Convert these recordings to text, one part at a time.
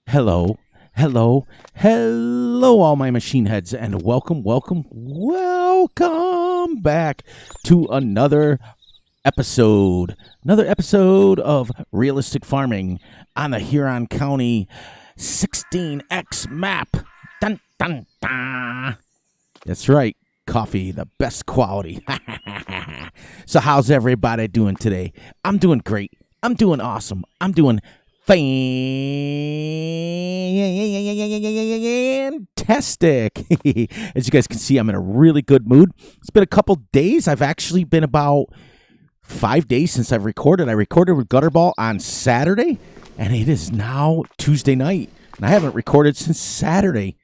Hello, hello, hello, all my machine heads, and welcome back to another episode of Realistic Farming on the Huron County 16X map. Dun, dun, dun. That's right, coffee, the best quality. So how's everybody doing today? I'm doing great. I'm doing awesome. I'm doing fantastic. As you guys can see, I'm in a really good mood. It's been a couple days. I've actually been about 5 days since I've recorded. I recorded with Gutterball on Saturday, and it is now Tuesday night, and I haven't recorded since Saturday.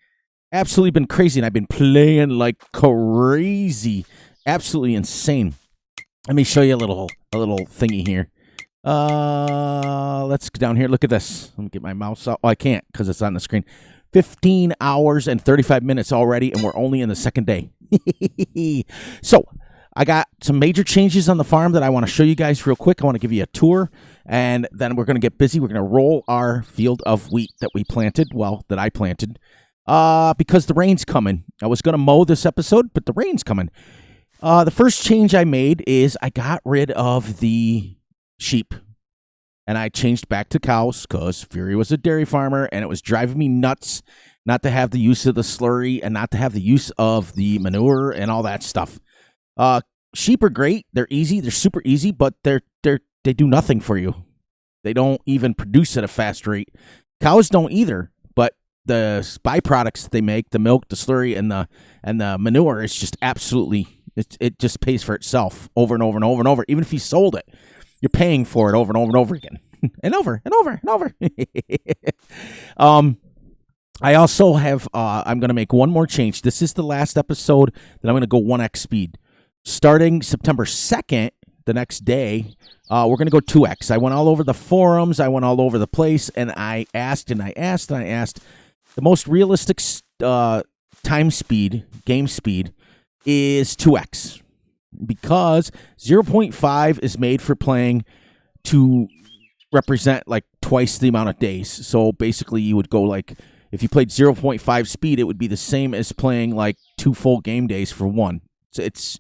Absolutely been crazy, and I've been playing like crazy. Absolutely insane. Let me show you a little thingy here. Let's go down here. Look at this. Let me get my mouse out. Oh, I can't because it's on the screen. 15 hours and 35 minutes already, and we're only in the second day. So, I got some major changes on the farm that I want to show you guys real quick. I want to give you a tour, and then we're going to get busy. We're going to roll our field of wheat that we planted, that I planted, because the rain's coming. I was going to mow this episode, but the rain's coming. The first change I made is I got rid of the sheep, and I changed back to cows because Fury was a dairy farmer, and it was driving me nuts not to have the use of the slurry and not to have the use of the manure and all that stuff. Sheep are great. They're easy. They're super easy, but they do nothing for you. They don't even produce at a fast rate. Cows don't either, but the byproducts they make, the milk, the slurry, and the manure is just absolutely, it just pays for itself over and over and over and over. Even if you sold it, you're paying for it over and over and over again. And over and over and over. I also have, I'm going to make one more change. This is the last episode that I'm going to go 1x speed. Starting September 2nd, the next day, we're going to go 2x. I went all over the forums. I went all over the place, and I asked the most realistic time speed, game speed, is 2x. Because 0.5 is made for playing to represent like twice the amount of days. So basically you would go like, if you played 0.5 speed, it would be the same as playing like 2 full game days for one. So it's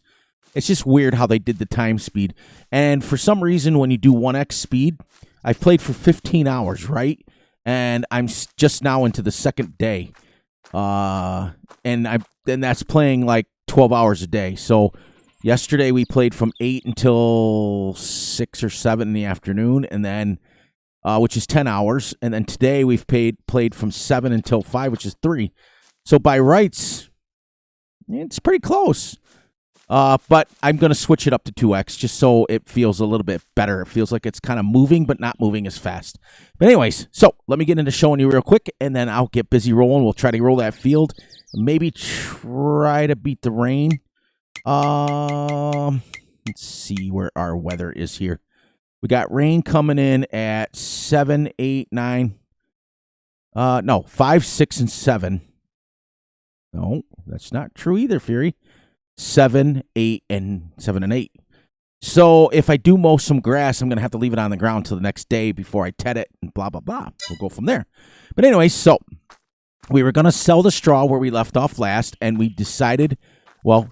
just weird how they did the time speed. And for some reason, when you do 1x speed, I've played for 15 hours, right? And I'm just now into the second day. And that's playing like 12 hours a day. So yesterday we played from 8 until 6 or 7 in the afternoon, and then which is 10 hours. And then today we've played from 7 until 5, which is 3. So by rights, it's pretty close. But I'm going to switch it up to 2x just so it feels a little bit better. It feels like it's kind of moving, but not moving as fast. But anyways, so let me get into showing you real quick, and then I'll get busy rolling. We'll try to roll that field. Maybe try to beat the rain. Let's see where our weather is here. We got rain coming in at 7, 8, 9. 5, 6, and 7. No, that's not true either, Fury. 7, 8, and 7 and 8. So if I do mow some grass, I'm going to have to leave it on the ground till the next day before I ted it and blah, blah, blah. We'll go from there. But anyway, so we were going to sell the straw where we left off last, and we decided,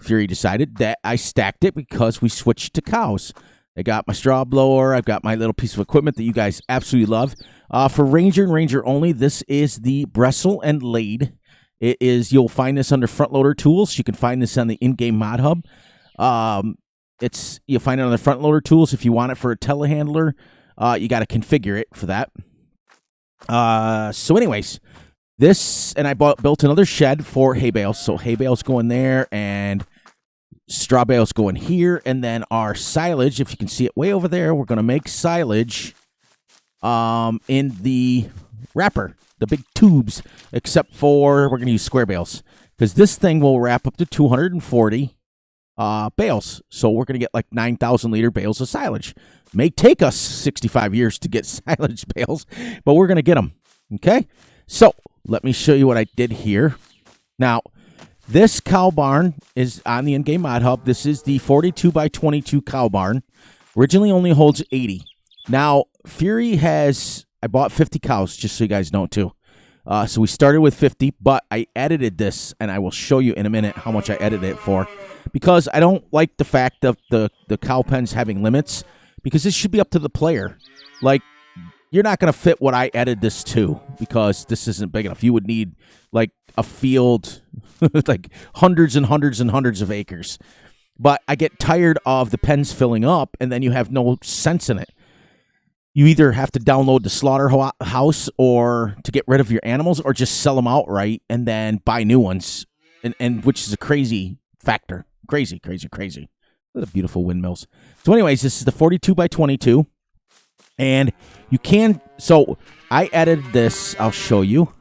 Fury decided that I stacked it because we switched to cows. I got my straw blower. I've got my little piece of equipment that you guys absolutely love. For Ranger and Ranger only, this is the Brestle and Lade. You'll find this under front loader tools. You can find this on the in-game mod hub. You'll find it on the front loader tools. If you want it for a telehandler, you got to configure it for that. So anyways, I built another shed for hay bales. So hay bales go in there, and straw bales go in here, and then our silage, if you can see it way over there, we're going to make silage in the wrapper, the big tubes, except for we're going to use square bales because this thing will wrap up to 240 bales. So we're going to get like 9,000 liter bales of silage. May take us 65 years to get silage bales, but we're going to get them. Okay, so let me show you what I did here. Now, this cow barn is on the in-game mod hub. This is the 42 by 22 cow barn. Originally only holds 80. Now, Fury has, I bought 50 cows, just so you guys know, too. So we started with 50, but I edited this, and I will show you in a minute how much I edited it for, because I don't like the fact of the cow pens having limits, because this should be up to the player. Like, you're not going to fit what I edited this to, because this isn't big enough. You would need, like, a field, like hundreds and hundreds and hundreds of acres. But I get tired of the pens filling up, and then you have no sense in it. You either have to download the slaughterhouse or to get rid of your animals, or just sell them outright and then buy new ones, and which is a crazy factor. Crazy, crazy, crazy. What a beautiful windmills. So anyways, this is the 42 by 22. And you can, so I edited this, I'll show you,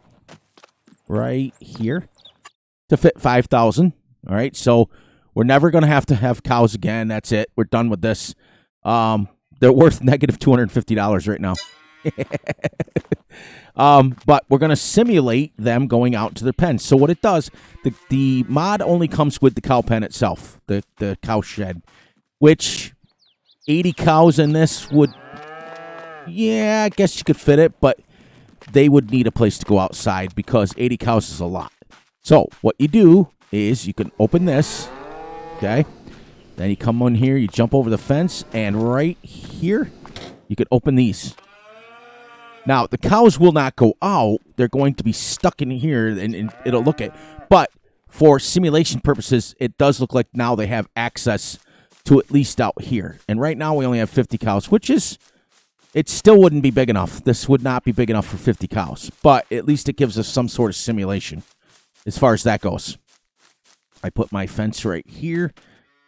right here, to fit 5,000. All right, so we're never going to have cows again. That's it. We're done with this. They're worth negative $250 right now. But we're going to simulate them going out to their pens. So what it does, the mod only comes with the cow pen itself, the cow shed, which 80 cows in this would, yeah, I guess you could fit it, but they would need a place to go outside because 80 cows is a lot. So what you do is you can open this, okay? Then you come on here, you jump over the fence, and right here, you can open these. Now, the cows will not go out. They're going to be stuck in here, and it'll look at. But for simulation purposes, it does look like now they have access to at least out here. And right now, we only have 50 cows, which is, it still wouldn't be big enough. This would not be big enough for 50 cows. But at least it gives us some sort of simulation as far as that goes. I put my fence right here.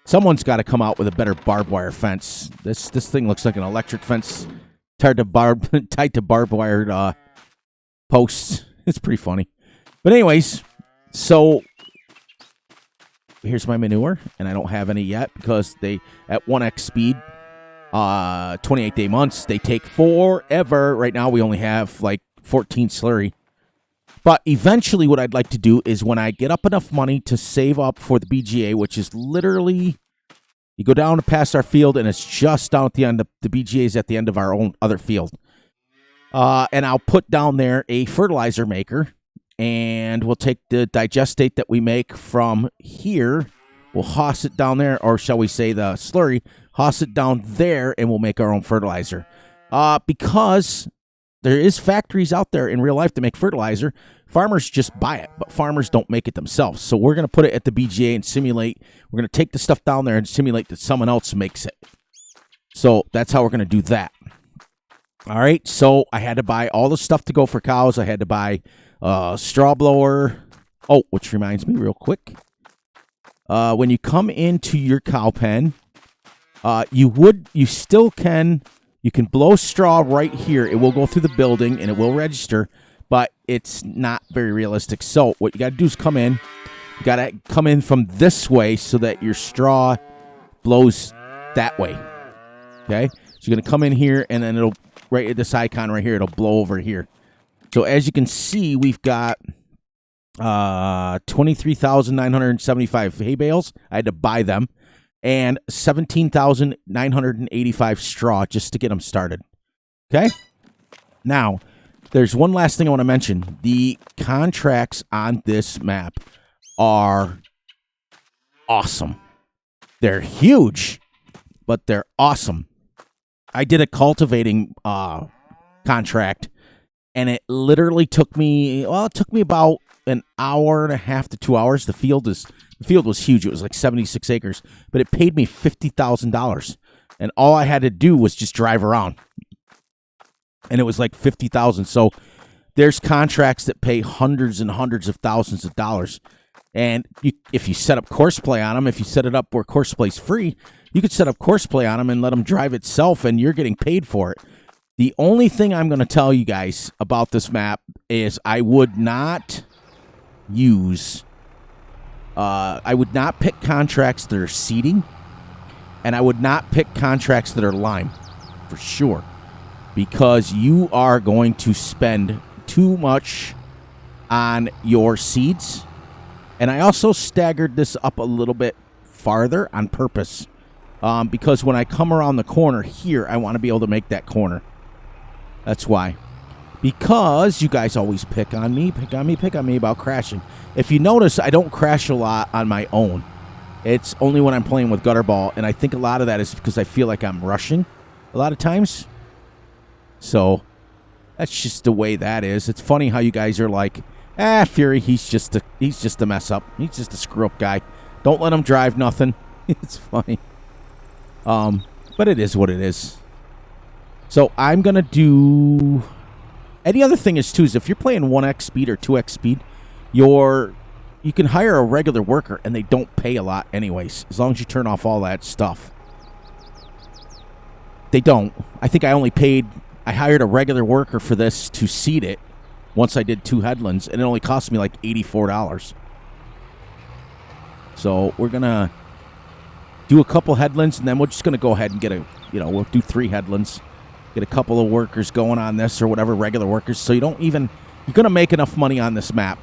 Someone's got to come out with a better barbed wire fence. This thing looks like an electric fence tied to barbed wire posts. It's pretty funny. But anyways, so here's my manure, and I don't have any yet because they, at 1x speed, 28-day months, they take forever. Right now we only have like 14 slurry. But eventually what I'd like to do is when I get up enough money to save up for the BGA, which is literally, you go down to past our field, and it's just down at the end. The BGA is at the end of our own other field. And I'll put down there a fertilizer maker, and we'll take the digestate that we make from here. We'll hoss it down there, or shall we say the slurry, hoss it down there, and we'll make our own fertilizer. Because there is factories out there in real life that make fertilizer. Farmers just buy it, but farmers don't make it themselves. So we're going to put it at the BGA and simulate. We're going to take the stuff down there and simulate that someone else makes it. So that's how we're going to do that. All right, so I had to buy all the stuff to go for cows. I had to buy a straw blower. Oh, which reminds me real quick. When you come into your cow pen, you still can... You can blow straw right here. It will go through the building, and it will register, but it's not very realistic. So what you got to do is come in. You got to come in from this way so that your straw blows that way. Okay? So you're going to come in here, and then it'll, right at this icon right here, it'll blow over here. So as you can see, we've got 23,975 hay bales. I had to buy them. And 17,985 straw just to get them started. Okay? Now, there's one last thing I want to mention. The contracts on this map are awesome. They're huge, but they're awesome. I did a cultivating contract, and it literally took me, about an hour and a half to 2 hours. The field was huge. It was like 76 acres, but it paid me $50,000, and all I had to do was just drive around, and it was like $50,000. So there's contracts that pay hundreds and hundreds of thousands of dollars, and if you set up courseplay on them, if you set it up where courseplay's free, you could set up courseplay on them and let them drive itself, and you're getting paid for it. The only thing I'm going to tell you guys about this map is I would not use... I would not pick contracts that are seeding, and I would not pick contracts that are lime, for sure, because you are going to spend too much on your seeds. And I also staggered this up a little bit farther on purpose, because when I come around the corner here, I want to be able to make that corner. That's why. because you guys always pick on me about crashing. If you notice, I don't crash a lot on my own. It's only when I'm playing with Gutterball, and I think a lot of that is because I feel like I'm rushing a lot of times. So that's just the way that is. It's funny how you guys are like, Fury, he's just a mess up. He's just a screw up guy. Don't let him drive nothing. It's funny. But it is what it is. So I'm gonna do. And the other thing is too is if you're playing 1x speed or 2x speed, you can hire a regular worker and they don't pay a lot anyways, as long as you turn off all that stuff. They don't. I think I hired a regular worker for this to seed it once I did 2 headlands, and it only cost me like $84. So we're going to do a couple headlands, and then we're just going to go ahead and we'll do 3 headlands, get a couple of workers going on this or whatever, regular workers, so you're going to make enough money on this map.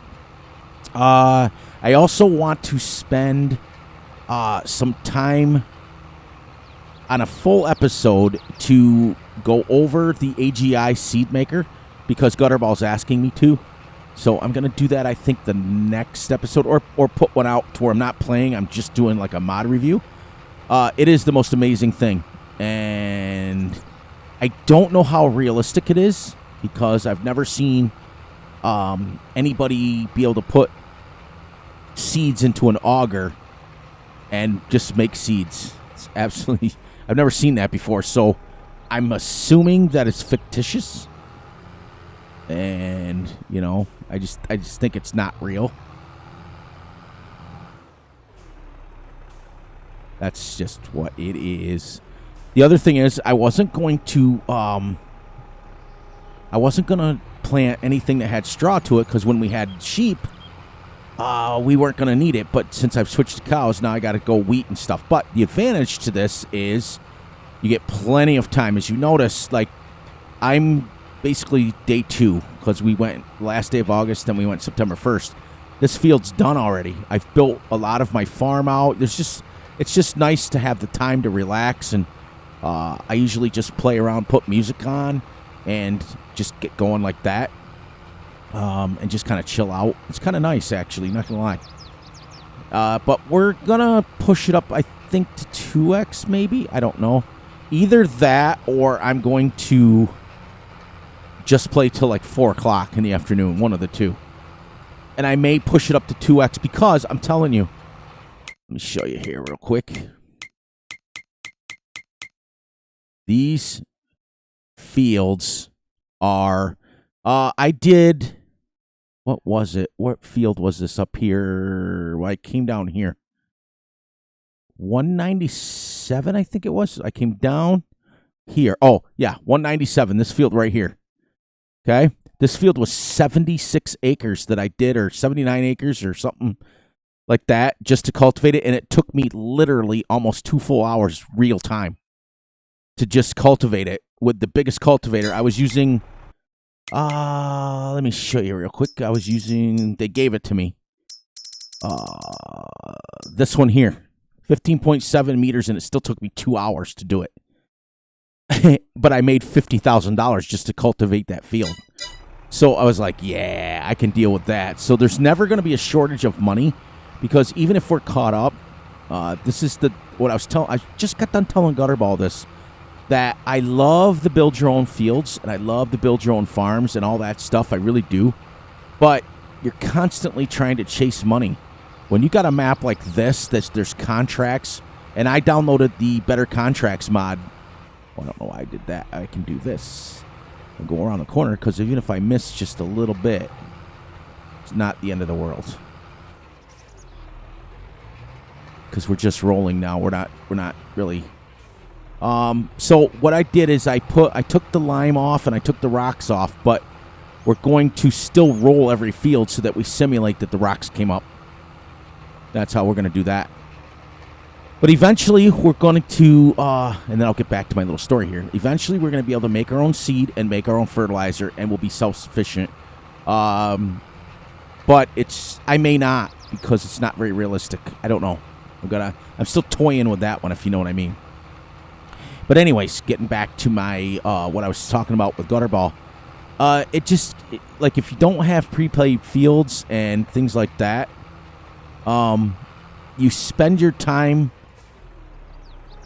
I also want to spend some time on a full episode to go over the AGI seed maker because Gutterball's asking me to. So I'm going to do that, I think, the next episode or put one out to where I'm not playing. I'm just doing like a mod review. It is the most amazing thing. And I don't know how realistic it is because I've never seen anybody be able to put seeds into an auger and just make seeds. It's absolutely... I've never seen that before, so I'm assuming that it's fictitious. And, I just think it's not real. That's just what it is. The other thing is I wasn't going to plant anything that had straw to it because when we had sheep, we weren't going to need it. But since I've switched to cows, now I got to go wheat and stuff. But the advantage to this is you get plenty of time. As you notice, like, I'm basically day 2 because we went last day of August, then we went September 1st. This field's done already. I've built a lot of my farm out. It's just nice to have the time to relax, and I usually just play around, put music on, and just get going like that, and just kind of chill out. It's kind of nice, actually, not gonna lie. But we're gonna push it up, I think, to 2x maybe. I don't know. Either that, or I'm going to just play till like 4 o'clock in the afternoon, one of the two. And I may push it up to 2x because I'm telling you. Let me show you here real quick. These fields are, I did, what was it? What field was this up here? Well, I came down here. 197, I think it was. I came down here. Oh, yeah, 197, this field right here. Okay? This field was 76 acres that I did, or 79 acres or something like that, just to cultivate it, and it took me literally almost 2 full hours real time to just cultivate it with the biggest cultivator. I was using, let me show you real quick. I was using, they gave it to me. This one here, 15.7 meters, and it still took me 2 hours to do it. But I made $50,000 just to cultivate that field. So I was like, yeah, I can deal with that. So there's never going to be a shortage of money. Because even if we're caught up, this is what I was telling. I just got done telling Gutterball this, that I love the build your own fields and I love the build your own farms and all that stuff. I really do. But you're constantly trying to chase money. When you got a map like this, there's contracts, and I downloaded the Better Contracts mod. Well, I don't know why I did that. I can do this and go around the corner because even if I miss just a little bit, it's not the end of the world. Because we're just rolling now. We're not really. So what I did is I took the lime off and I took the rocks off, but we're going to still roll every field so that we simulate that the rocks came up. That's how we're going to do that. But eventually we're going to, and then I'll get back to my little story here. Eventually we're going to be able to make our own seed and make our own fertilizer, and we'll be self-sufficient. But I may not because it's not very realistic. I don't know. I'm still toying with that one, if you know what I mean. But anyways, getting back to my what I was talking about with Gutterball. Like if you don't have pre-played fields and things like that, you spend your time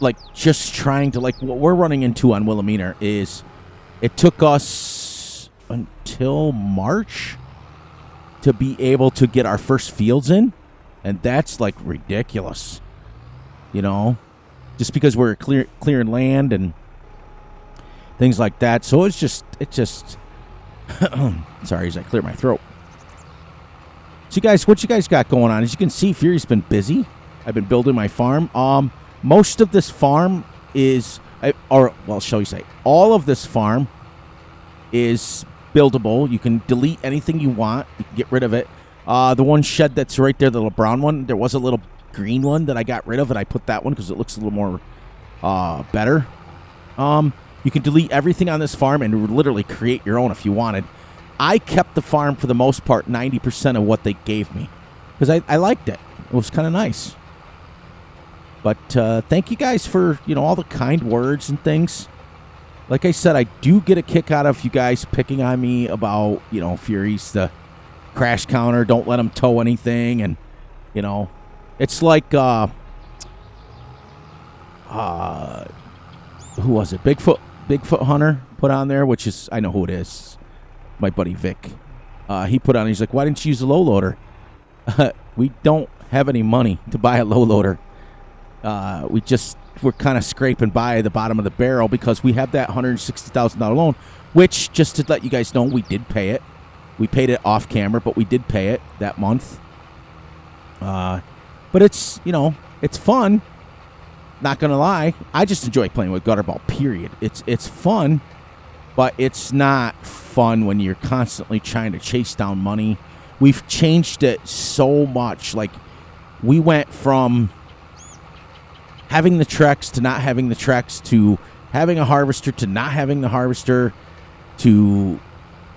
like just trying to, like, what we're running into on Wilhelmina is it took us until March to be able to get our first fields in, and that's like ridiculous, just because we're clearing land and things like that. So it just sorry as I clear my throat. So what you guys got going on? As you can see, Fury's been busy. I've been building my farm. Most of this farm shall we say, all of this farm is buildable. You can delete anything you want. You can get rid of it. The one shed that's right there, the little brown one, there was a little green one that I got rid of, and I put that one because it looks a little more better. You can delete everything on this farm and literally create your own if you wanted. I kept the farm for the most part 90% of what they gave me because I liked it. It was kind of nice. But thank you guys for all the kind words and things. Like I said, I do get a kick out of you guys picking on me about Fury's the crash counter. Don't let him tow anything, and it's like who was it? Bigfoot Hunter put on there, which is, I know who it is. My buddy Vic. He put on, he's like, why didn't you use a low loader? We don't have any money to buy a low loader. We're kind of scraping by the bottom of the barrel because we have that $160,000 loan, which, just to let you guys know, we did pay it. We paid it off camera, but we did pay it that month. But it's, it's fun. Not going to lie. I just enjoy playing with Gutterball, period. It's fun, but it's not fun when you're constantly trying to chase down money. We've changed it so much. Like, we went from having the Trex to not having the Trex to having a harvester to not having the harvester to,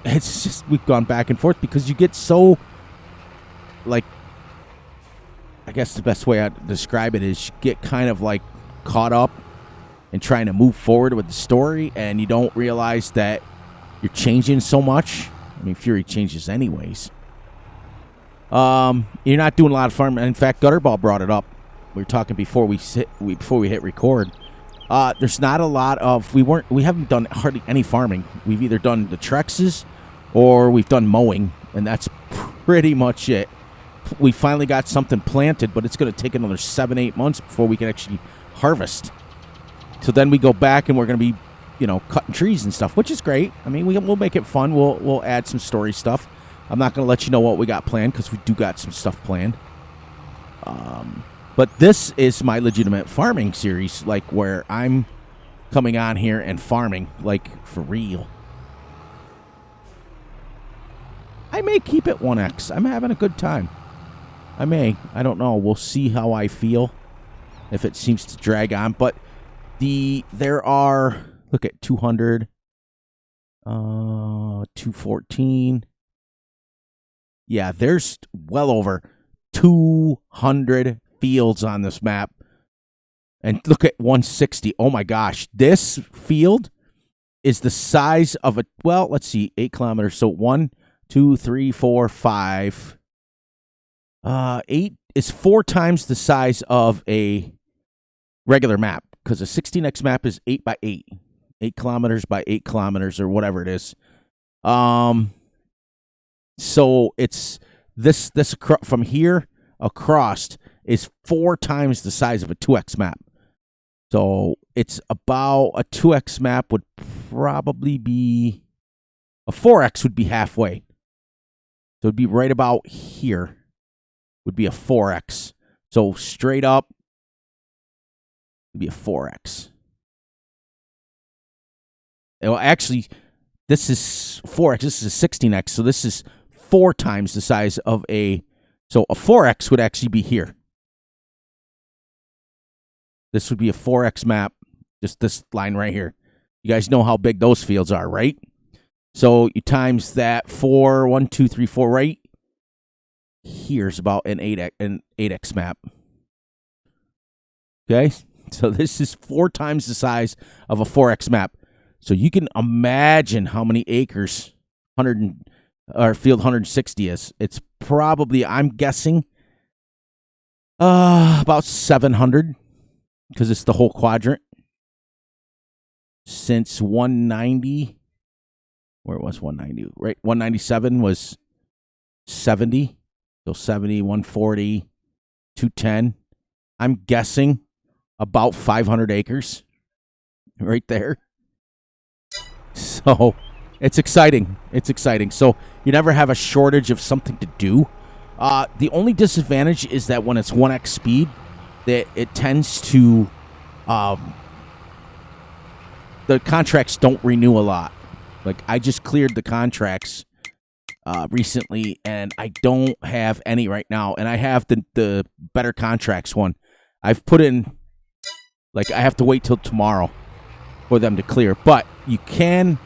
it's just, we've gone back and forth because you get so, like, I guess the best way I'd describe it is you get kind of like caught up in trying to move forward with the story, and you don't realize that you're changing so much. I mean, Fury changes anyways. You're not doing a lot of farming. In fact, Gutterball brought it up. We were talking before we hit record. There's not a lot of, we haven't done hardly any farming. We've either done the Trexes or we've done mowing, and that's pretty much it. We finally got something planted, but it's going to take another 7-8 months before we can actually harvest. So then we go back and we're going to be, cutting trees and stuff, which is great. I mean, we'll make it fun. We'll add some story stuff. I'm not going to let you know what we got planned because we do got some stuff planned. But this is my legitimate farming series, like where I'm coming on here and farming, like for real. I may keep it 1X. I'm having a good time. I may. I don't know. We'll see how I feel if it seems to drag on. But there are, look at 200, 214. Yeah, there's well over 200 fields on this map. And look at 160. Oh my gosh. This field is the size of a, well, let's see, 8 kilometers. So 1, 2, 3, 4, 5. 8 is 4 times the size of a regular map, because a 16x map is 8 by 8. 8 kilometers by 8 kilometers or whatever it is. So it's this from here across is 4 times the size of a 2x map. So it's about, a 2x map would probably be, a 4x would be halfway. So it'd be right about here would be a 4x. So straight up would be a 4x. Well, actually, this is 4x. This is a 16x. So this is 4 times the size of a, so a 4x would actually be here. This would be a 4x map, just this line right here. You guys know how big those fields are, right? So you times that 4, 1, 2, 3, 4, right? Here's about an 8x map. Okay? So this is 4 times the size of a 4x map. So you can imagine how many acres or field 160 is. It's probably, I'm guessing, about 700 because it's the whole quadrant. Since 190, where was 190? Right, 197 was 70. So 70, 140, 210. I'm guessing about 500 acres right there. So it's exciting. It's exciting. So you never have a shortage of something to do. The only disadvantage is that when it's 1x speed, that it tends to, the contracts don't renew a lot. Like, I just cleared the contracts recently, and I don't have any right now. And I have the better contracts one. I've put in, like, I have to wait till tomorrow for them to clear. But you can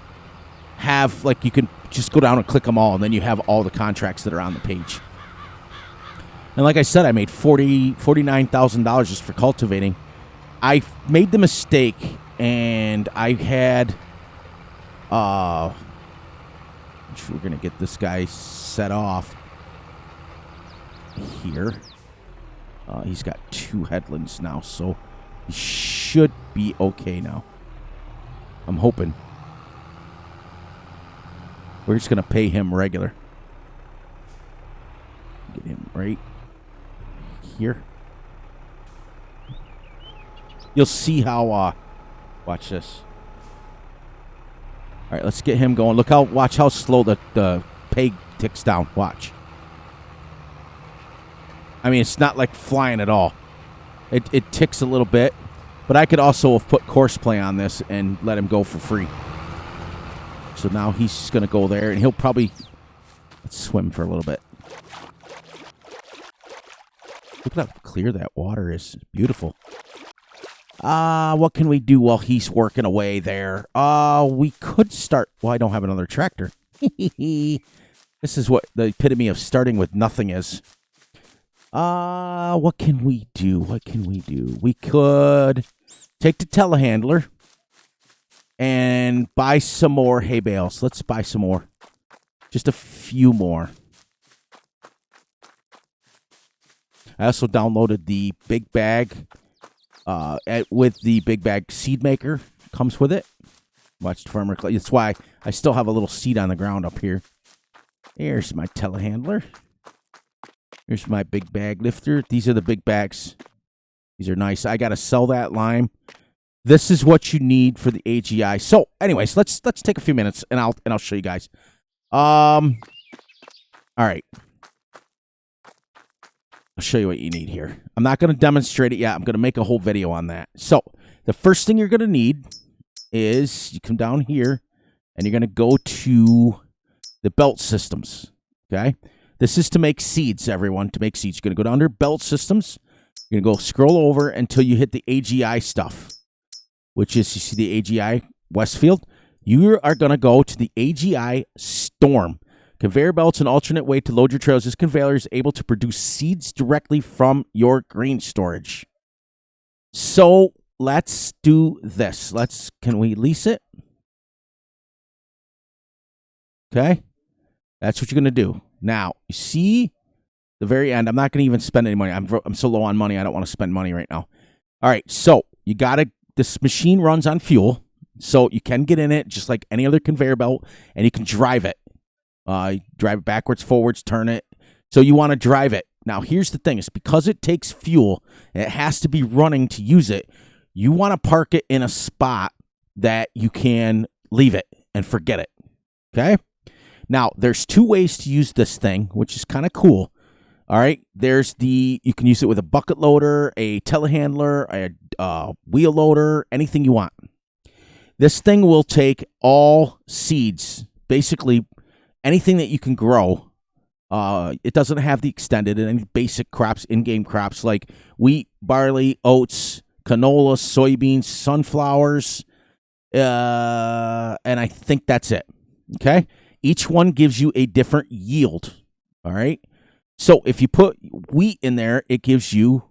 have, like, you can just go down and click them all, and then you have all the contracts that are on the page. And like I said, I made $49,000 just for cultivating. I made the mistake, and I had, we're going to get this guy set off here. He's got 2 headlands now, so he should be okay now. I'm hoping. We're just going to pay him regular. Get him right here. You'll see how, watch this. All right, let's get him going. Watch how slow the pay ticks down. Watch. I mean, it's not like flying at all. It ticks a little bit, but I could also have put course play on this and let him go for free. So now he's just going to go there, and he'll probably, let's swim for a little bit. Look at how clear that water is. It's beautiful. What can we do while he's working away there? We could start. Well, I don't have another tractor. This is what the epitome of starting with nothing is. What can we do? We could take the telehandler and buy some more hay bales. Let's buy some more. Just a few more. I also downloaded the big bag with the big bag seed maker. Comes with it. Watch the farmer. That's why I still have a little seed on the ground up here. Here's my telehandler. Here's my big bag lifter. These are the big bags. These are nice. I got to sell that lime. This is what you need for the AGI. So, anyways, let's take a few minutes and I'll show you guys. All right. I'll show you what you need here. I'm not going to demonstrate it yet. I'm going to make a whole video on that. So, the first thing you're going to need is you come down here and you're going to go to the belt systems. Okay? This is to make seeds, everyone. To make seeds, you're going to go down to belt systems. You're going to go scroll over until you hit the AGI stuff, which is, you see the AGI Westfield? You are going to go to the AGI Storm. Conveyor belts, an alternate way to load your trailers. This conveyor is able to produce seeds directly from your grain storage. So let's do this. Can we lease it? Okay. That's what you're going to do. Now, you see the very end. I'm not going to even spend any money. I'm so low on money, I don't want to spend money right now. All right, so you got to, this machine runs on fuel, so you can get in it just like any other conveyor belt, and you can drive it. You drive it backwards, forwards, turn it. So you want to drive it. Now, here's the thing. It's because it takes fuel, and it has to be running to use it. You want to park it in a spot that you can leave it and forget it. Okay? Now, there's 2 ways to use this thing, which is kind of cool. All right? You can use it with a bucket loader, a telehandler, a wheel loader, anything you want. This thing will take all seeds, basically anything that you can grow. It doesn't have the extended and any basic crops, in-game crops like wheat, barley, oats, canola, soybeans, sunflowers, and I think that's it. Okay? Each one gives you a different yield. All right? So if you put wheat in there, it gives you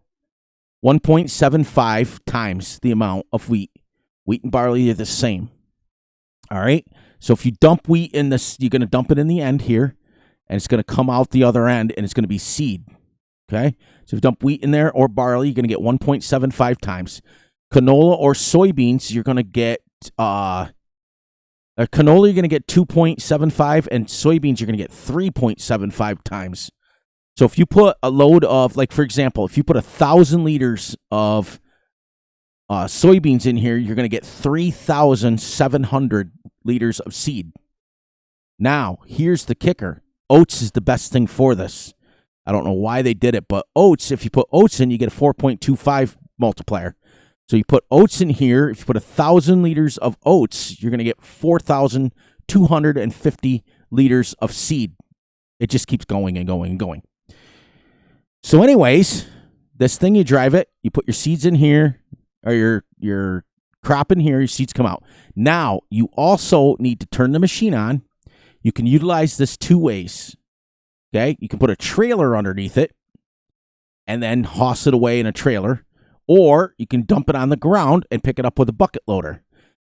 1.75 times the amount of wheat. Wheat and barley are the same. All right? So if you dump wheat in this, you're going to dump it in the end here, and it's going to come out the other end, and it's going to be seed. Okay? So if you dump wheat in there or barley, you're going to get 1.75 times. Canola or soybeans, you're going to get canola, you're going to get 2.75, and soybeans, you're going to get 3.75 times. So if you put a load of, like, for example, if you put 1,000 liters of soybeans in here, you're going to get 3,700 liters of seed. Now, here's the kicker. Oats is the best thing for this. I don't know why they did it, but oats, if you put oats in, you get a 4.25 multiplier. So you put oats in here. If you put 1,000 liters of oats, you're going to get 4,250 liters of seed. It just keeps going and going and going. So anyways, this thing, you drive it, you put your seeds in here, or your crop in here, your seeds come out. Now, you also need to turn the machine on. You can utilize this two ways. Okay? You can put a trailer underneath it and then hoss it away in a trailer, or you can dump it on the ground and pick it up with a bucket loader.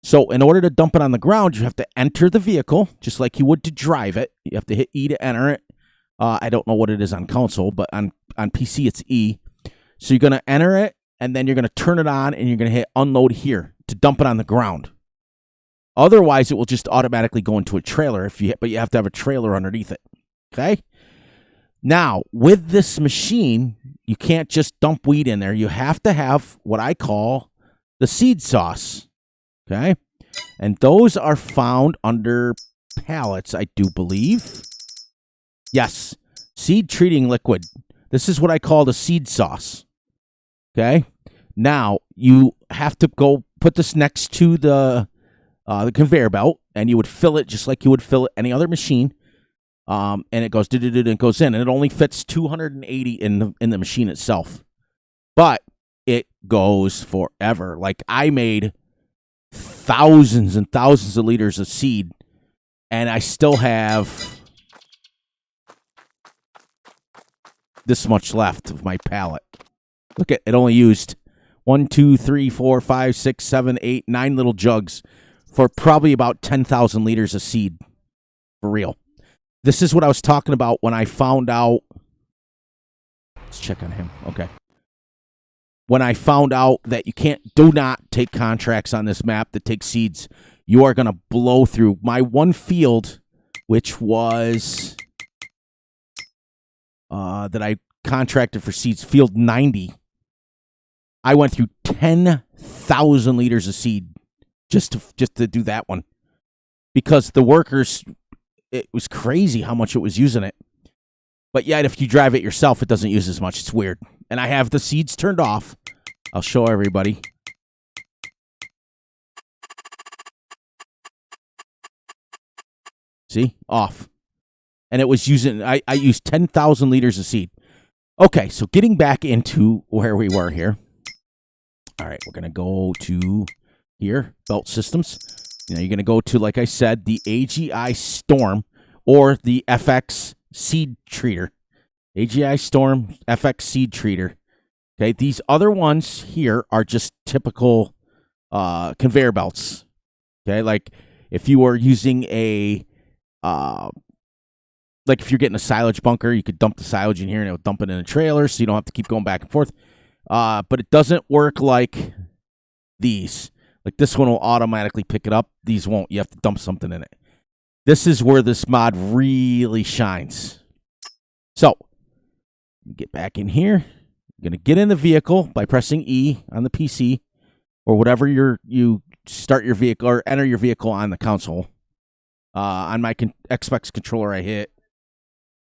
So in order to dump it on the ground, you have to enter the vehicle, just like you would to drive it. You have to hit E to enter it. I don't know what it is on console, but on PC it's E. So you're going to enter it, and then you're going to turn it on, and you're going to hit unload here to dump it on the ground. Otherwise, it will just automatically go into a trailer, but you have to have a trailer underneath it. Okay? Now, with this machine, you can't just dump wheat in there. You have to have what I call the seed sauce. Okay? And those are found under pallets, I do believe. Yes, seed treating liquid. This is what I call the seed sauce. Okay? Now, you have to go put this next to the conveyor belt, and you would fill it just like you would fill any other machine. And it goes, it goes in, and it only fits 280 in the machine itself. But it goes forever. Like, I made thousands and thousands of liters of seed, and I still have this much left of my pallet. Look at it, only used 1, 2, 3, 4, 5, 6, 7, 8, 9 little jugs for probably about 10,000 liters of seed. For real. This is what I was talking about when I found out. Let's check on him. Okay. When I found out that you do not take contracts on this map that take seeds, you are going to blow through. My one field, which was that I contracted for seeds, field 90, I went through 10,000 liters of seed just to do that one, because the workers, it was crazy how much it was using it. But yet, if you drive it yourself, it doesn't use as much. It's weird. And I have the seeds turned off. I'll show everybody. See? Off. And it was using, I used 10,000 liters of seed. Okay, so getting back into where we were here. All right, we're going to go to here, belt systems. You know, you're going to go to, like I said, the AGI Storm or the FX Seed Treater. AGI Storm, FX Seed Treater. Okay, these other ones here are just typical conveyor belts. Okay, like if you were using a, like if you're getting a silage bunker, you could dump the silage in here and it would dump it in a trailer, so you don't have to keep going back and forth. But it doesn't work like these. Like this one will automatically pick it up. These won't. You have to dump something in it. This is where this mod really shines. So, get back in here. You're going to get in the vehicle by pressing E on the PC or whatever you start your vehicle or enter your vehicle on the console. On my Xbox controller, I hit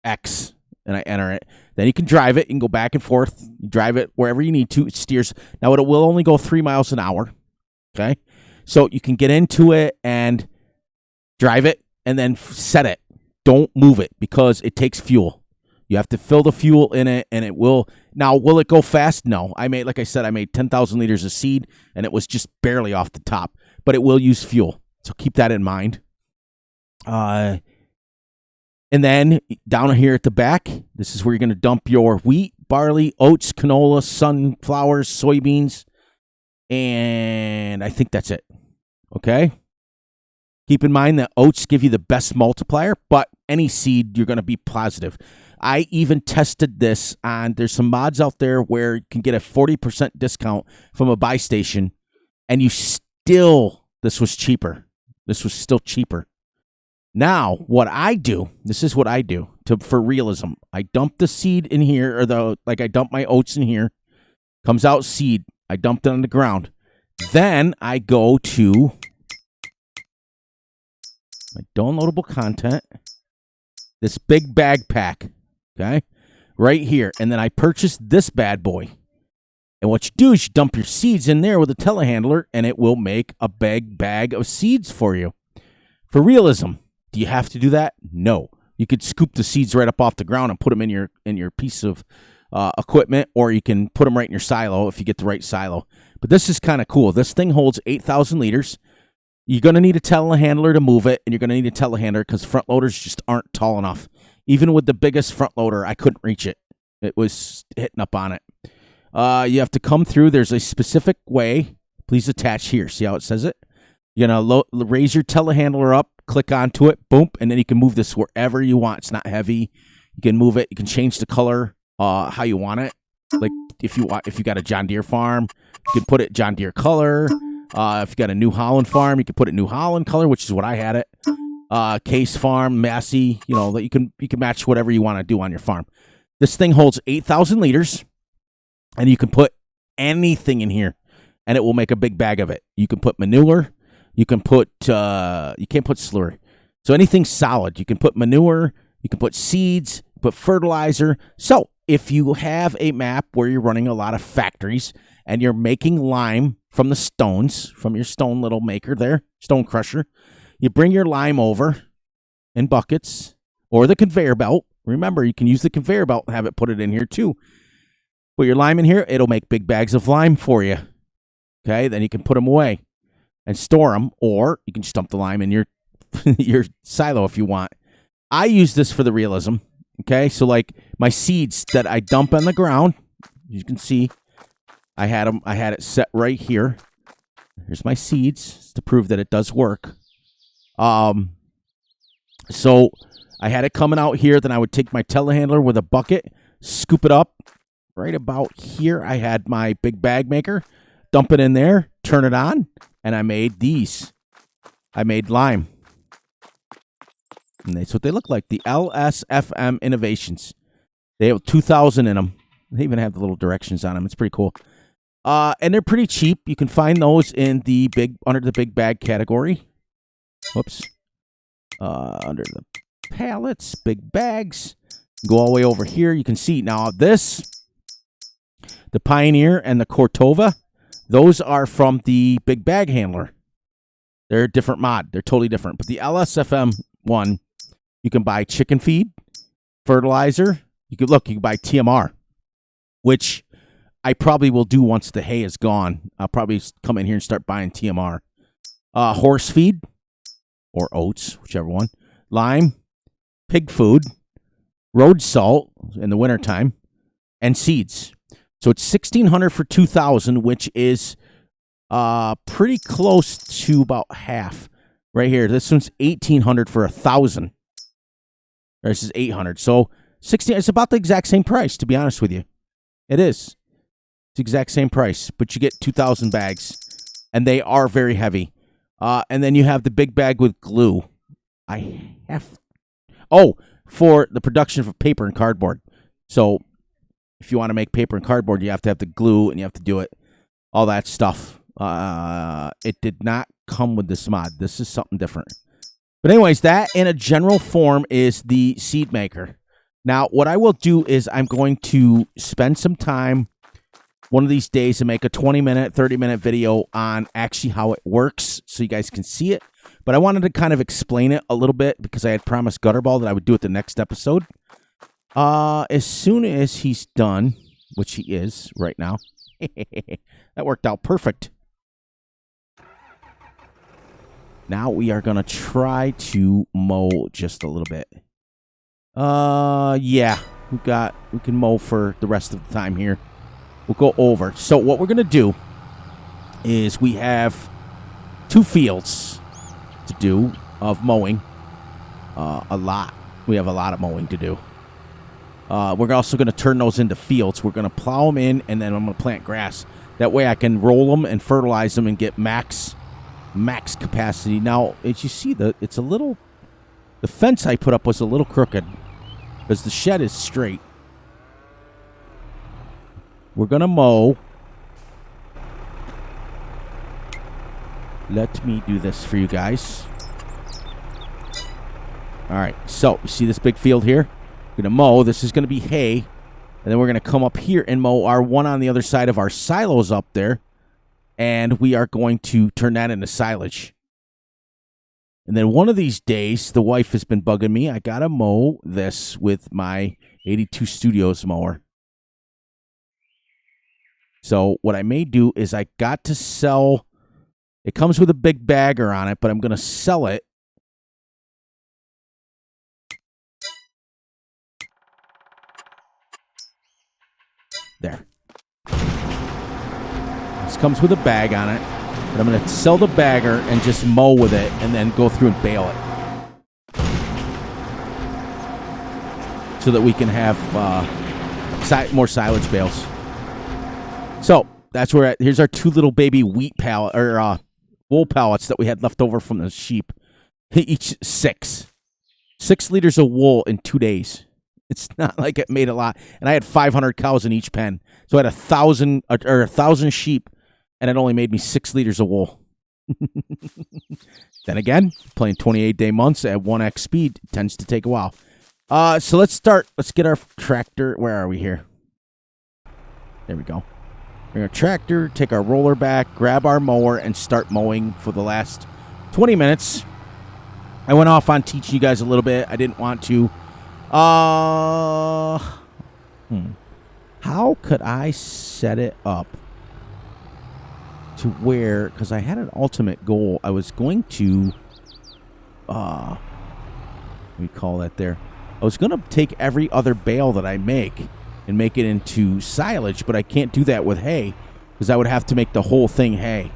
X and I enter it. Then you can drive it. You can go back and forth. You drive it wherever you need to. It steers. Now, it will only go 3 miles an hour. Okay? So you can get into it and drive it and then set it. Don't move it because it takes fuel. You have to fill the fuel in it, and it will. Now, will it go fast? No. Like I said, I made 10,000 liters of seed, and it was just barely off the top. But it will use fuel. So keep that in mind. And then down here at the back, this is where you're going to dump your wheat, barley, oats, canola, sunflowers, soybeans, and I think that's it. Okay? Keep in mind that oats give you the best multiplier, but any seed, you're going to be positive. I even tested this on, there's some mods out there where you can get a 40% discount from a buy station, and this was cheaper. This was still cheaper. Now, what I do, this is what I do for realism. I dump the seed in here, I dump my oats in here, comes out seed. I dumped it on the ground. Then I go to my downloadable content, this big bag pack, okay, right here. And then I purchased this bad boy. And what you do is you dump your seeds in there with a telehandler, and it will make a big bag of seeds for you. For realism, do you have to do that? No. You could scoop the seeds right up off the ground and put them in your piece of equipment, or you can put them right in your silo if you get the right silo. But this is kind of cool. This thing holds 8,000 liters. You're going to need a telehandler to move it, and you're going to need a telehandler because front loaders just aren't tall enough. Even with the biggest front loader, I couldn't reach it. It was hitting up on it. You have to come through. There's a specific way. Please attach here. See how it says it? You're going to raise your telehandler up, click onto it, boom, and then you can move this wherever you want. It's not heavy. You can move it. You can change the color how you want it. Like if you got a John Deere farm, you can put it John Deere color. If you got a New Holland farm, you can put it New Holland color, which is what I had it. Case farm, Massey, that you can match whatever you want to do on your farm. This thing holds 8,000 liters, and you can put anything in here, and it will make a big bag of it. You can put manure. You can put, you can't put slurry. So anything solid. You can put manure. You can put seeds, put fertilizer. So if you have a map where you're running a lot of factories and you're making lime from the stones, from your stone little maker there, stone crusher, you bring your lime over in buckets or the conveyor belt. Remember, you can use the conveyor belt and have it put it in here too. Put your lime in here. It'll make big bags of lime for you. Okay, then you can put them away and store them, or you can just dump the lime in your your silo if you want. I use this for the realism. Okay, so like my seeds that I dump on the ground, you can see I had it set right here. Here's my seeds to prove that it does work. So I had it coming out here. Then I would take my telehandler with a bucket, scoop it up. Right about here, I had my big bag maker. Dump it in there, turn it on, and I made these. I made lime. And that's what they look like. The LSFM Innovations. They have 2,000 in them. They even have the little directions on them. It's pretty cool. And they're pretty cheap. You can find those in the under the big bag category. Whoops. Under the pallets, big bags. Go all the way over here. You can see now this, the Pioneer and the Cortova, those are from the big bag handler. They're a different mod. They're totally different. But the LSFM one, you can buy chicken feed, fertilizer. You can buy TMR, which I probably will do once the hay is gone. I'll probably come in here and start buying TMR. Horse feed or oats, whichever one. Lime, pig food, road salt in the wintertime, and seeds. So it's $1,600 for 2,000, which is pretty close to about half right here. This one's $1,800 for 1,000. This is $800. So it's about the exact same price, to be honest with you. It is. It's the exact same price, but you get 2,000 bags, and they are very heavy. And then you have the big bag with glue. For the production of paper and cardboard. So if you want to make paper and cardboard, you have to have the glue, and you have to do it. All that stuff. It did not come with this mod. This is something different. But anyways, that in a general form is the seed maker. Now, what I will do is I'm going to spend some time one of these days to make a 20-minute, 30-minute video on actually how it works so you guys can see it. But I wanted to kind of explain it a little bit because I had promised Gutterball that I would do it the next episode. As soon as he's done, which he is right now, that worked out perfect. Now we are going to try to mow just a little bit. Yeah, we can mow for the rest of the time here. We'll go over. So what we're going to do is we have 2 fields to do of mowing. A lot. We have a lot of mowing to do. We're also going to turn those into fields. We're going to plow them in, and then I'm going to plant grass. That way I can roll them and fertilize them and get max capacity. Now, as you see, the fence I put up was a little crooked because the shed is straight. We're going to mow. Let me do this for you guys. All right, so you see this big field here? We're going to mow. This is going to be hay. And then we're going to come up here and mow our one on the other side of our silos up there. And we are going to turn that into silage. And then one of these days, the wife has been bugging me. I got to mow this with my 82 Studios mower. So what I may do is I got to sell. It comes with a big bagger on it, but I'm going to sell it. There. This comes with a bag on it, but I'm going to sell the bagger and just mow with it and then go through and bale it. So that we can have more silage bales. So that's where here's our two little baby wheat pallet or wool pallets that we had left over from the sheep. Each 6 liters of wool in 2 days. It's not like it made a lot. And I had 500 cows in each pen. So I had 1,000 sheep, and it only made me 6 liters of wool. Then again, playing 28-day months at 1x speed tends to take a while. So let's start. Let's get our tractor. Where are we here? There we go. Bring our tractor, take our roller back, grab our mower, and start mowing for the last 20 minutes. I went off on teaching you guys a little bit. I didn't want to. How could I set it up to where, because I had an ultimate goal. I was going to, what do we call that there? I was going to take every other bale that I make and make it into silage, but I can't do that with hay because I would have to make the whole thing hay.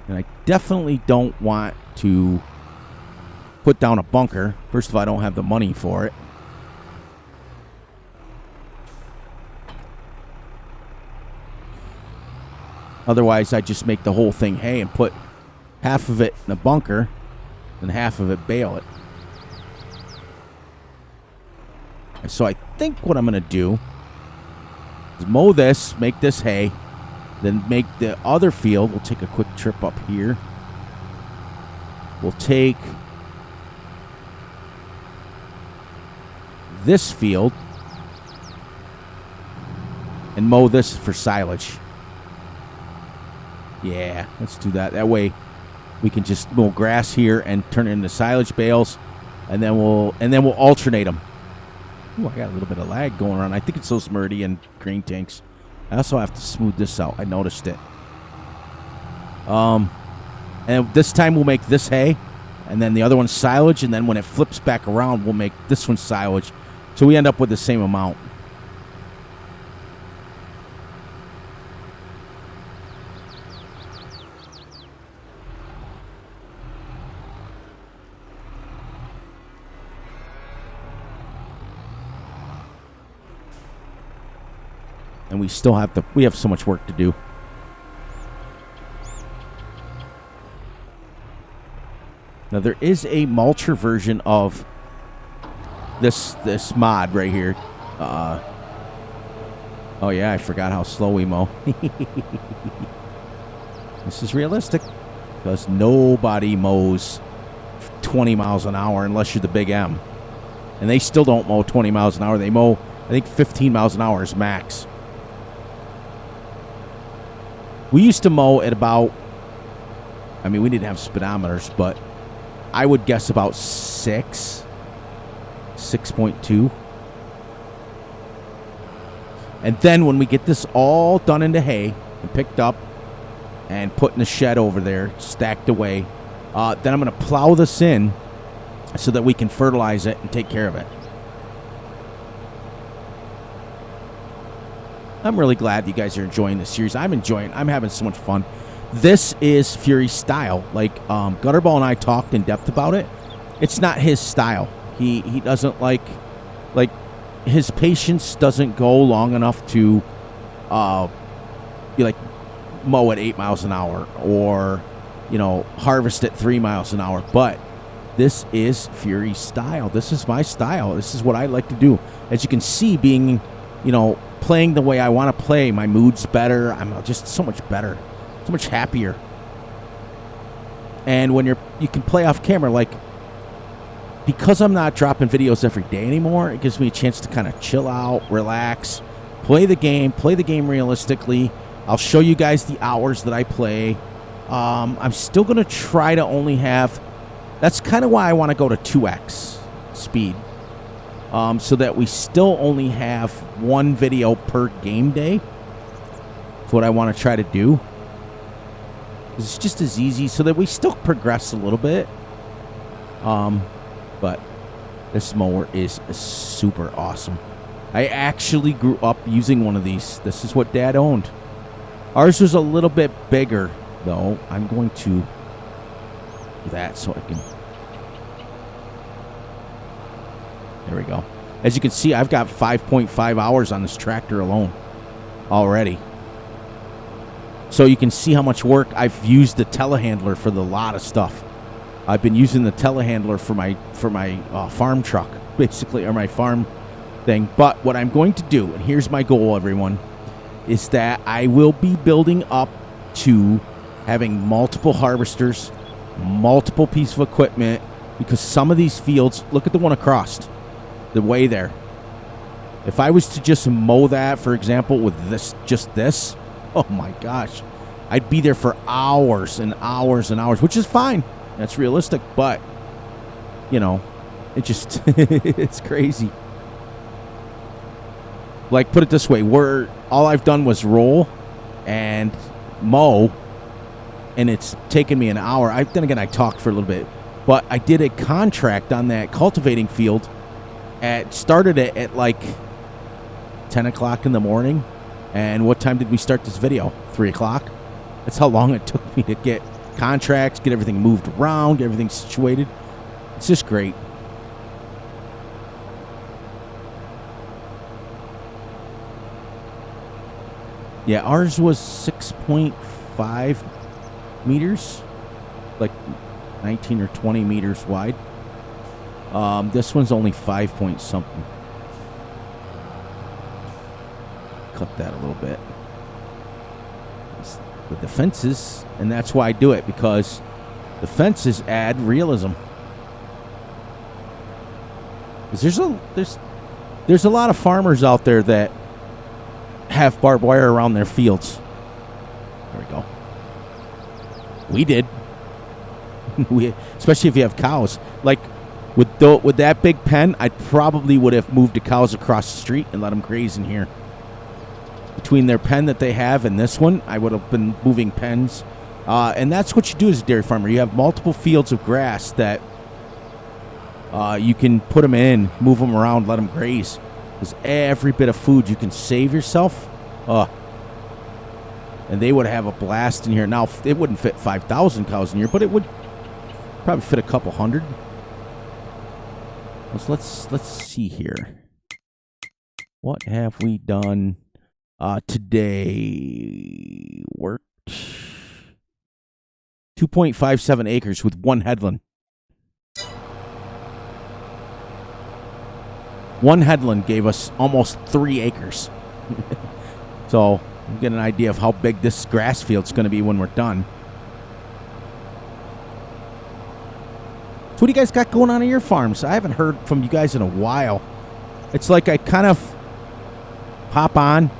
And I definitely don't want to put down a bunker. First of all, I don't have the money for it. Otherwise, I just make the whole thing hay and put half of it in a bunker and half of it bale it. So I think what I'm going to do is mow this, make this hay, then make the other field. We'll take a quick trip up here. We'll take this field and mow this for silage. Yeah, let's do that. That way we can just mow grass here and turn it into silage bales, and then we'll alternate them. Ooh, I got a little bit of lag going on. I think it's those Meridian grain tanks. I also have to smooth this out. I noticed it. And this time we'll make this hay, and then the other one's silage, and then when it flips back around, we'll make this one silage. So we end up with the same amount. And we have so much work to do. Now there is a mulcher version of this mod right here. Oh yeah, I forgot how slow we mow. This is realistic because nobody mows 20 miles an hour unless you're the Big M. And they still don't mow 20 miles an hour. They mow, I think 15 miles an hour is max. We used to mow at about, I mean, we didn't have speedometers, but I would guess about 6.2. And then when we get this all done into hay and picked up and put in the shed over there, stacked away, then I'm going to plow this in so that we can fertilize it and take care of it. I'm really glad you guys are enjoying this series. I'm having so much fun. This is Fury's style. Like, Gutterball and I talked in depth about it. It's not his style. He doesn't like his patience doesn't go long enough to like mow at 8 miles an hour or, you know, harvest at 3 miles an hour. But this is Fury's style. This is my style. This is what I like to do. As you can see, being, you know, playing the way I want to play, my mood's better. I'm just so much better, so much happier. And when you can play off camera, like, because I'm not dropping videos every day anymore, it gives me a chance to kind of chill out, relax, play the game realistically. I'll show you guys the hours that I play. I'm still going to try to only have... That's kind of why I want to go to 2x speed. So that we still only have one video per game day. That's what I want to try to do. It's just as easy so that we still progress a little bit. But this mower is super awesome. I actually grew up using one of these. This is what Dad owned. Ours was a little bit bigger, though. I'm going to do that so I can... There we go. As you can see, I've got 5.5 hours on this tractor alone already. So you can see how much work I've used the telehandler for a lot of stuff. I've been using the telehandler for my farm truck, basically, or my farm thing. But what I'm going to do, and here's my goal, everyone, is that I will be building up to having multiple harvesters, multiple pieces of equipment, because some of these fields, look at the one across, the way there. If I was to just mow that, for example, with this, oh my gosh, I'd be there for hours and hours and hours, which is fine. That's realistic, but, you know, it just, it's crazy. Like, put it this way, all I've done was roll and mow, and it's taken me an hour. Then again, I talked for a little bit, but I did a contract on that cultivating field, started it at like 10 o'clock in the morning, and what time did we start this video? 3 o'clock? That's how long it took me to get contracts, get everything moved around, get everything situated. It's just great. Yeah, ours was 6.5 meters, like 19 or 20 meters wide. This one's only 5 point something. Cut that a little bit. With the fences, and that's why I do it, because the fences add realism. Because there's a lot of farmers out there that have barbed wire around their fields. There we go. We did. Especially if you have cows. Like with that big pen, I probably would have moved the cows across the street and let them graze in here. Between their pen that they have and this one, I would have been moving pens. And that's what you do as a dairy farmer. You have multiple fields of grass that you can put them in, move them around, let them graze. Because every bit of food you can save yourself. And they would have a blast in here. Now, it wouldn't fit 5,000 cows in here, but it would probably fit a couple hundred. Let's see here. What have we done today? Worked 2.57 acres with one headland. One headland gave us almost 3 acres. So you get an idea of how big this grass field's going to be when we're done. So what do you guys got going on at your farms? I haven't heard from you guys in a while. It's like I kind of pop on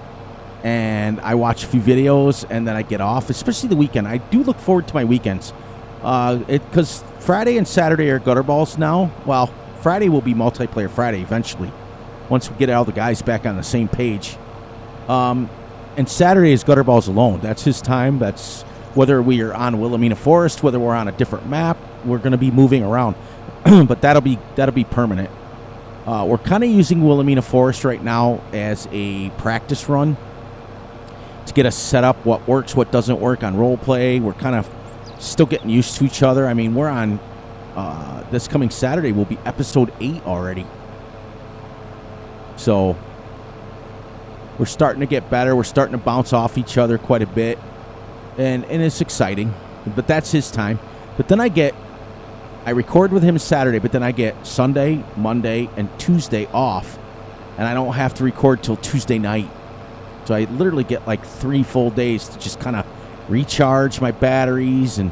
and I watch a few videos and then I get off, especially the weekend. I do look forward to my weekends. Because Friday and Saturday are gutter balls now. Well, Friday will be multiplayer Friday eventually, once we get all the guys back on the same page. And Saturday is gutter balls alone. That's his time. That's whether we are on Wilhelmina Forest, whether we're on a different map, we're going to be moving around. But that'll be permanent. We're kind of using Wilhelmina Forest right now as a practice run to get us set up, what works, what doesn't work on role play. We're kind of still getting used to each other. I mean, we're on this coming Saturday will be episode 8 already. So we're starting to get better. We're starting to bounce off each other quite a bit. And it's exciting. But that's his time. But then I record with him Saturday, but then I get Sunday, Monday, and Tuesday off. And I don't have to record till Tuesday night. So I literally get like 3 full days to just kind of recharge my batteries and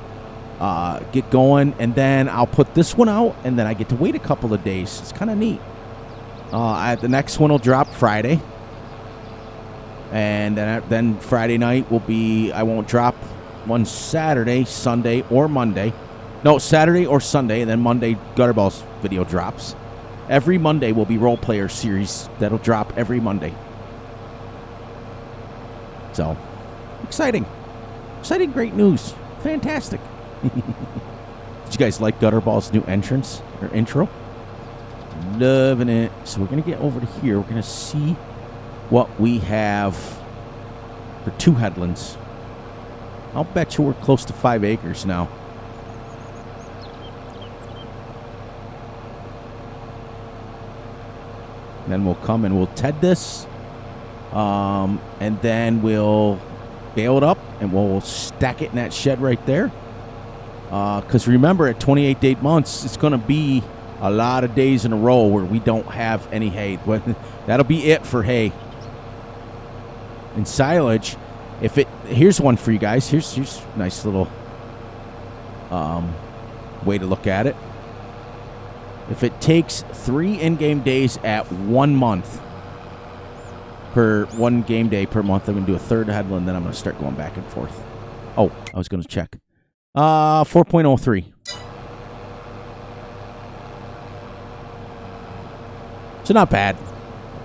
get going. And then I'll put this one out, and then I get to wait a couple of days. It's kind of neat. The next one will drop Friday. And then Friday night will be, I won't drop one Saturday, Sunday, or Monday. No, Saturday or Sunday, and then Monday Gutterballs video drops. Every Monday will be Role Player Series that'll drop every Monday. So, exciting. Exciting, great news. Fantastic. Did you guys like Gutterball's new entrance or intro? Loving it. So we're going to get over to here. We're going to see what we have for 2 headlands. I'll bet you we're close to 5 acres now. And then we'll come and we'll TED this. And then we'll bale it up and we'll stack it in that shed right there. Because remember, at 28 date months, it's going to be a lot of days in a row where we don't have any hay. That'll be it for hay. And silage, here's one for you guys. Here's a nice little way to look at it. If it takes 3 in-game days at 1 month, per 1 game day per month, I'm going to do a 3rd headland, then I'm going to start going back and forth. Oh, I was going to check. 4.03. So not bad.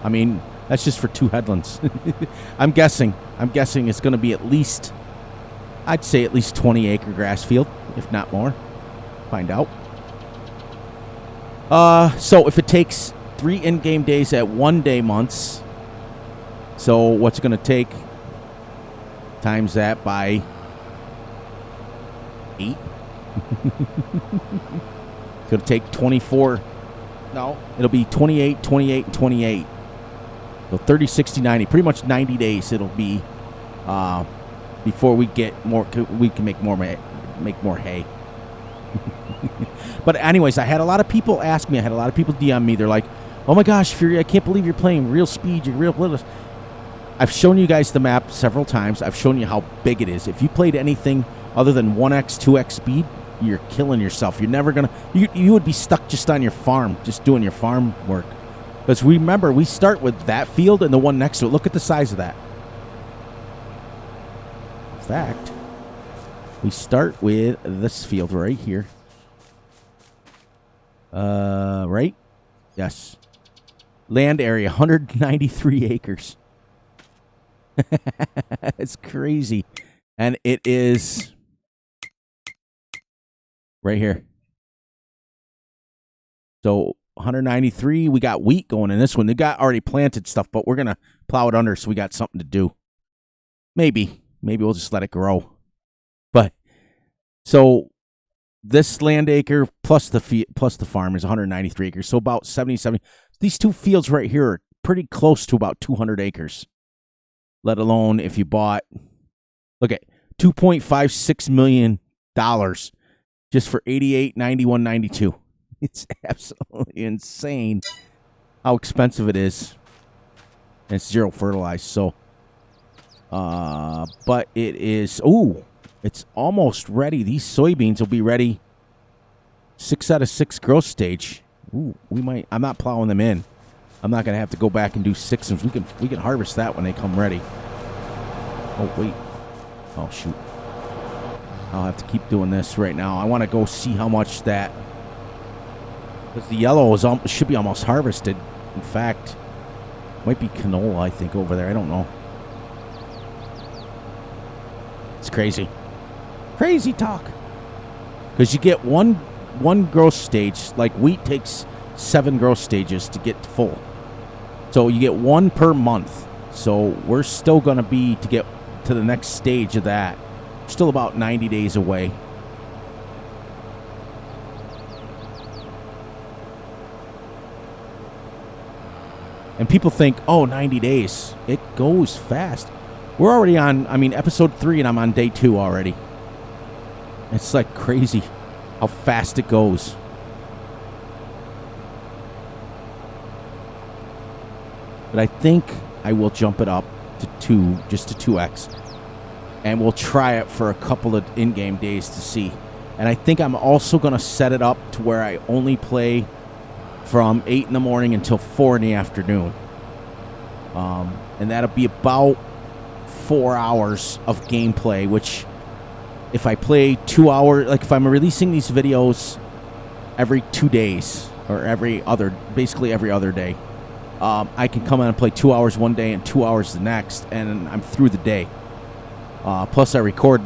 I mean, that's just for 2 headlands. I'm guessing it's going to be at least, I'd say at least 20 acre grass field, if not more. Find out. So if it takes 3 in-game days at 1 day months, so what's it going to take? Times that by 8. It's going to take 24. No, it'll be 28, 28, and 28. So 30, 60, 90. Pretty much 90 days it'll be before we get more. We can make more hay. But anyways, I had a lot of people ask me. I had a lot of people DM me. They're like, "Oh my gosh, Fury! I can't believe you're playing real speed. You're real little." I've shown you guys the map several times. I've shown you how big it is. If you played anything other than 1x, 2x speed, you're killing yourself. You're never gonna. You would be stuck just on your farm, just doing your farm work. Because remember, we start with that field and the one next to it. Look at the size of that. In fact, we start with this field right here. Right? Yes. Land area, 193 acres. It's crazy. And it is right here. So 193, we got wheat going in this one. They got already planted stuff, but we're going to plow it under so we got something to do. Maybe we'll just let it grow. But so this land acre plus the farm is 193 acres. So about 70. These 2 fields right here are pretty close to about 200 acres. Let alone if you bought, look at $2.56 million just for 88, 91, 92. It's absolutely insane how expensive it is. And it's 0 fertilized. So, but it is, it's almost ready. These soybeans will be ready 6 out of 6 growth stage. I'm not plowing them in. I'm not going to have to go back and do 6. We can harvest that when they come ready. Oh, wait. Oh, shoot. I'll have to keep doing this right now. I want to go see how much that... Because the yellow should be almost harvested. In fact, might be canola, I think, over there. I don't know. It's crazy. Crazy talk. Because you get one growth stage. Like wheat takes 7 growth stages to get full. So you get 1 per month. So we're still going to be, to get to the next stage of that. Still about 90 days away. And people think, oh, 90 days. It goes fast. We're already on, episode 3, and I'm on day 2 already. It's like crazy how fast it goes. But I think I will jump it up to 2, just to 2x. And we'll try it for a couple of in-game days to see. And I think I'm also going to set it up to where I only play from 8 in the morning until 4 in the afternoon. And that'll be about 4 hours of gameplay, which if I play 2 hours, like if I'm releasing these videos every 2 days or basically every other day, I can come in and play 2 hours one day and 2 hours the next, and I'm through the day. Plus I record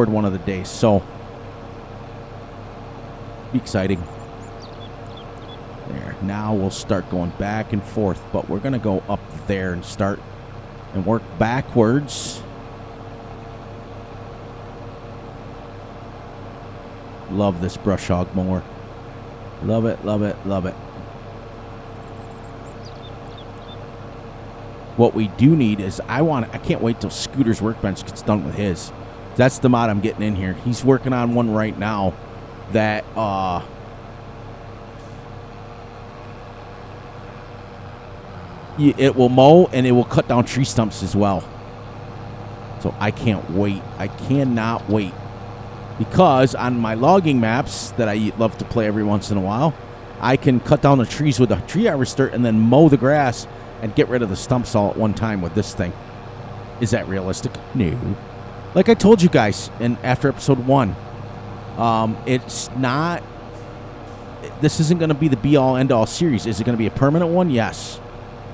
one of the days, so be exciting. There. Now we'll start going back and forth, but we're going to go up there and start and work backwards. Love this brush hog mower. Love it, love it, love it. What we do need is I can't wait till Scooter's workbench gets done with his. That's the mod I'm getting in here. He's working on one right now that it will mow and it will cut down tree stumps as well. So I can't wait. I cannot wait. Because on my logging maps that I love to play every once in a while, I can cut down the trees with a tree harvester and then mow the grass and get rid of the stumps all at one time with this thing. Is that realistic? No. Like I told you guys after episode 1, it's not... This isn't going to be the be-all, end-all series. Is it going to be a permanent one? Yes.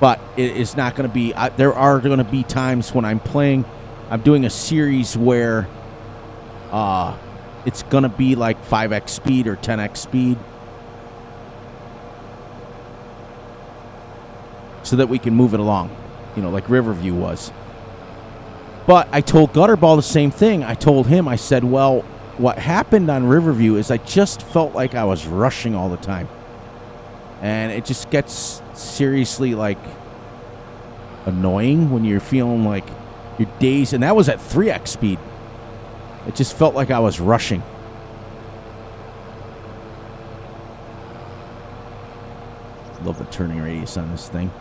But it is not going to be... there are going to be times when I'm doing a series where it's going to be like 5x speed or 10x speed, so that we can move it along, like Riverview was. But I told Gutterball the same thing. I told him, I said, well, what happened on Riverview is I just felt like I was rushing all the time. And it just gets seriously, like, annoying when you're feeling like your days, and that was at 3x speed. It just felt like I was rushing. Love the turning radius on this thing.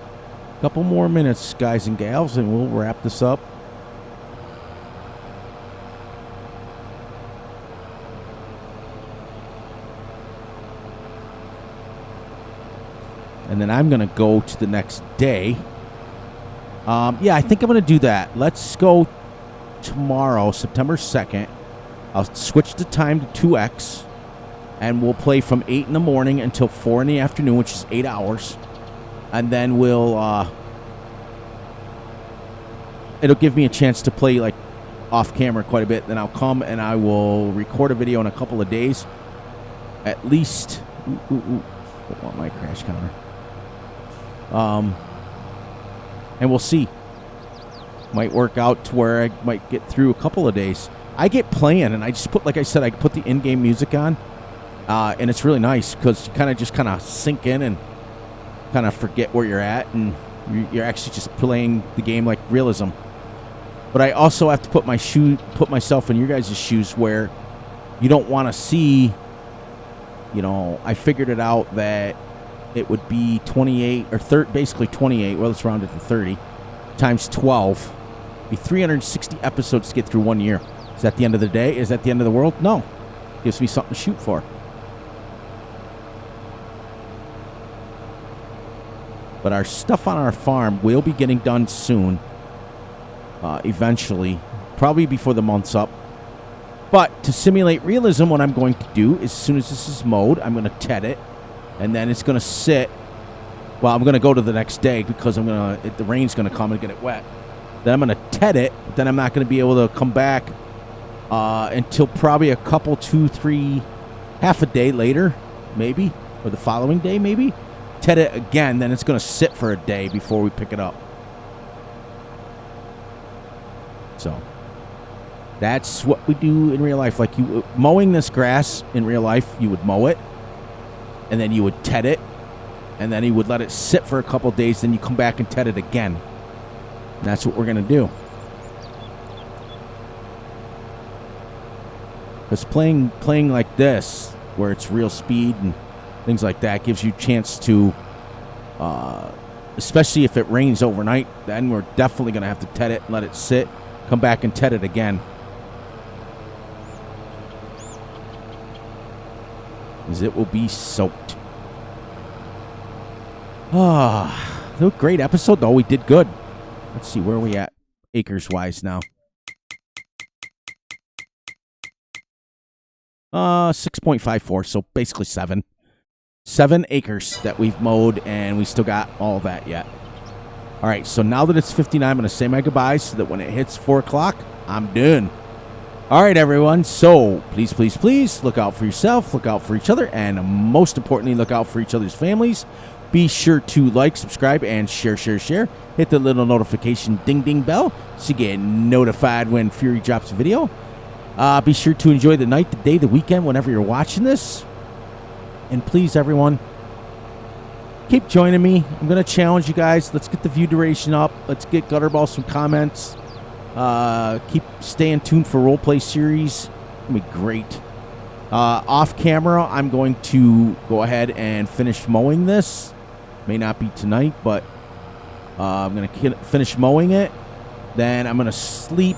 Couple more minutes, guys and gals, and we'll wrap this up. And then I'm going to go to the next day. Yeah, I think I'm going to do that. Let's go tomorrow, September 2nd. I'll switch the time to 2x, and we'll play from 8 in the morning until 4 in the afternoon, which is 8 hours. And then it'll give me a chance to play like off camera quite a bit. Then I'll come and I will record a video in a couple of days. At least, don't want my crash counter. And we'll see. Might work out to where I might get through a couple of days. I get playing, and I just put, like I said, I put the in-game music on, and it's really nice because you kind of sink in and kind of forget where you're at, and you're actually just playing the game like realism. But I also have to put myself in your guys' shoes where you don't want to see, I figured it out that it would be 28 or basically 28. Well, let's round it to 30 times 12. Be 360 episodes to get through 1 year. Is that the end of the day? Is that the end of the world? No. Gives me something to shoot for. But our stuff on our farm will be getting done soon. Eventually. Probably before the month's up. But to simulate realism, what I'm going to do is as soon as this is mowed, I'm going to ted it. And then it's going to sit. Well, I'm going to go to the next day because the rain's going to come and get it wet. Then I'm going to ted it. Then I'm not going to be able to come back until probably a couple, 2, 3, half a day later, maybe, or the following day, maybe. Ted it again. Then it's going to sit for a day before we pick it up. So that's what we do in real life. Like you mowing this grass in real life, you would mow it, and then you would ted it, and then you would let it sit for a couple days, then you come back and ted it again. And that's what we're going to do. Because playing like this, where it's real speed and things like that, gives you a chance to, especially if it rains overnight, then we're definitely going to have to ted it and let it sit, come back and ted it again. Because it will be soaked. Great episode, though. We did good. Let's see, where are we at acres-wise now? 6.54, so basically 7. 7 acres that we've mowed, and we still got all that yet. All right, so now that it's 59, I'm going to say my goodbyes so that when it hits 4 o'clock, I'm done. All right, everyone, so please, please, please look out for yourself, look out for each other, and most importantly, look out for each other's families. Be sure to like, subscribe, and share. Hit the little notification ding bell so you get notified when Fury drops a video. Be sure to enjoy the night, the day, the weekend, whenever you're watching this. And please, everyone, keep joining me. I'm going to challenge you guys. Let's get the view duration up. Let's get Gutterball some comments. Keep staying tuned for roleplay series. It'll be great. Off camera, I'm going to go ahead and finish mowing this. May not be tonight, but I'm going to finish mowing it. Then I'm going to sleep.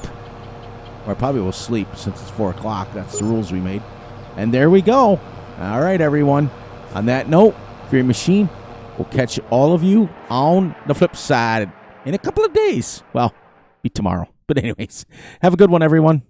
Or I probably will sleep since it's 4 o'clock. That's the rules we made. And there we go. All right, everyone. On that note, Fury Machine, we'll catch all of you on the flip side in a couple of days. Well, be tomorrow. But anyways, have a good one, everyone.